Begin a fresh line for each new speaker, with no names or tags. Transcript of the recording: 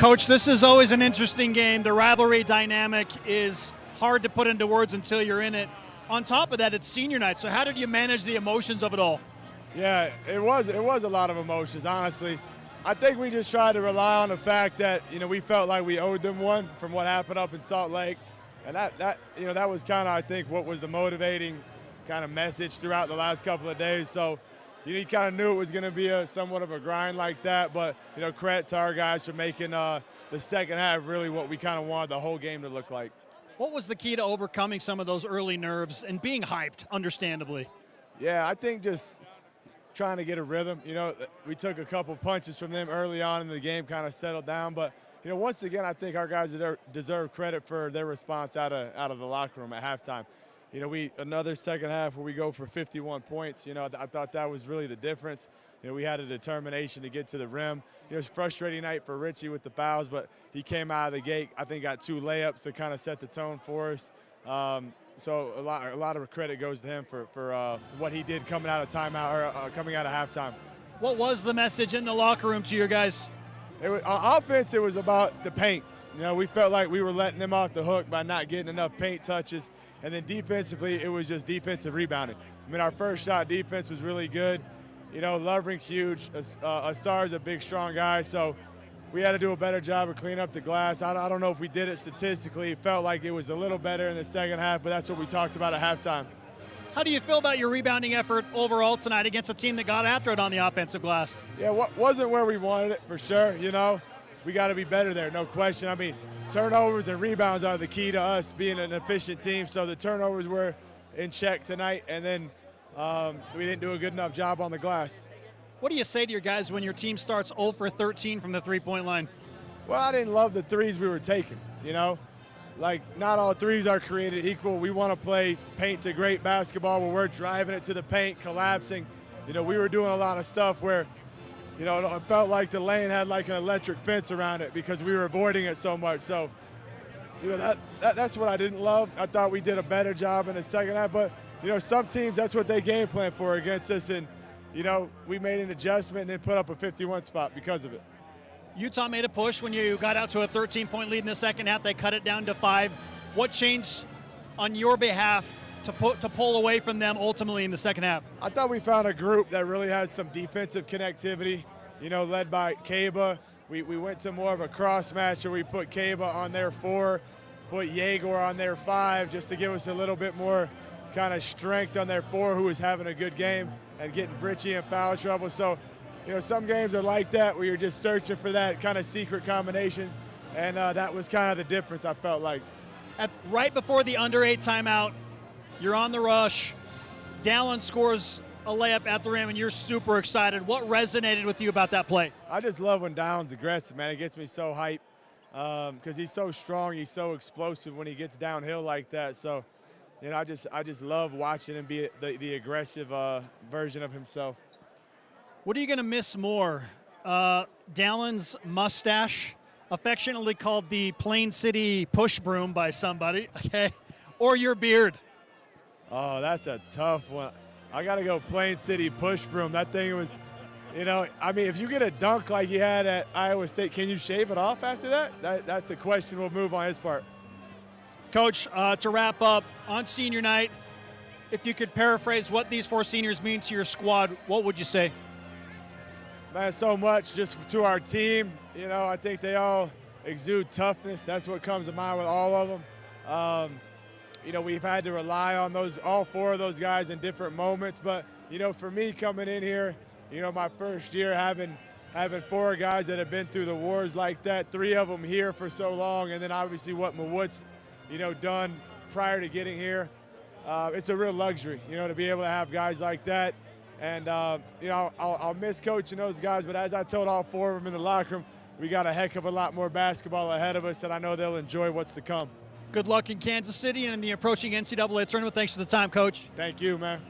Coach, this is always an interesting game. The rivalry dynamic is hard to put into words until you're in it. On top of that, it's senior night, so how did you manage the emotions of it all?
Yeah, it was a lot of emotions, honestly. I think we just tried to rely on the fact that, we felt like we owed them one from what happened up in Salt Lake. And that was kind of, I think, what was the motivating kind of message throughout the last couple of days. So, you kind of knew it was going to be somewhat of a grind like that. But, credit to our guys for making the second half really what we kind of wanted the whole game to look like.
What was the key to overcoming some of those early nerves and being hyped, understandably?
Yeah, I think just trying to get a rhythm. We took a couple punches from them early on in the game, kind of settled down. But, once again, I think our guys deserve credit for their response out of the locker room at halftime. Another second half where we go for 51 points. I thought that was really the difference. We had a determination to get to the rim. It was a frustrating night for Richie with the fouls, but he came out of the gate, I think got 2 layups to kind of set the tone for us. So a lot of credit goes to him for what he did coming out of timeout or coming out of halftime.
What was the message in the locker room to your guys?
On offense, it was about the paint. We felt like we were letting them off the hook by not getting enough paint touches. And then defensively, it was just defensive rebounding. Our first shot defense was really good. Lovering's huge. Asar's a big, strong guy. So we had to do a better job of cleaning up the glass. I don't know if we did it statistically. It felt like it was a little better in the second half, but that's what we talked about at halftime.
How do you feel about your rebounding effort overall tonight against a team that got after it on the offensive glass?
Yeah, wasn't where we wanted it for sure. We got to be better there, no question. Turnovers and rebounds are the key to us being an efficient team. So the turnovers were in check tonight, and then we didn't do a good enough job on the glass.
What do you say to your guys when your team starts 0 for 13 from the three-point line?
Well, I didn't love the threes we were taking, not all threes are created equal. We want to play paint to great basketball where we're driving it to the paint, collapsing. We were doing a lot of stuff where, it felt like the lane had like an electric fence around it because we were avoiding it so much. So, that's what I didn't love. I thought we did a better job in the second half. But, some teams, that's what they game plan for against us. And, we made an adjustment and then put up a 51 spot because of it.
Utah made a push when you got out to a 13-point lead in the second half. They cut it down to 5. What changed on your behalf to pull away from them ultimately in the second half?
I thought we found a group that really had some defensive connectivity, led by Kaba. We went to more of a cross match where we put Kaba on their 4, put Jaeger on their 5, just to give us a little bit more kind of strength on their 4, who was having a good game and getting Richie in foul trouble. So, some games are like that where you're just searching for that kind of secret combination, and that was kind of the difference, I felt like.
Right before the under 8 timeout, you're on the rush. Dallin scores a layup at the rim, and you're super excited. What resonated with you about that play?
I just love when Dallin's aggressive, man. It gets me so hyped because he's so strong. He's so explosive when he gets downhill like that. So, I just love watching him be the aggressive version of himself.
What are you going to miss more? Dallin's mustache, affectionately called the Plain City push broom by somebody, okay, or your beard?
Oh, that's a tough one. I got to go Plain City push broom. That thing was, if you get a dunk like he had at Iowa State, can you shave it off after that? That's a questionable move on his part.
Coach, to wrap up, on senior night, if you could paraphrase what these 4 seniors mean to your squad, what would you say?
Man, so much just to our team. I think they all exude toughness. That's what comes to mind with all of them. We've had to rely on all 4 of those guys in different moments. But, for me coming in here, my first year having 4 guys that have been through the wars like that, 3 of them here for so long, and then obviously what Mawood's, done prior to getting here. It's a real luxury, to be able to have guys like that. And, I'll miss coaching those guys, but as I told all 4 of them in the locker room, we got a heck of a lot more basketball ahead of us, and I know they'll enjoy what's to come.
Good luck in Kansas City and in the approaching NCAA tournament. Thanks for the time, Coach.
Thank you, man.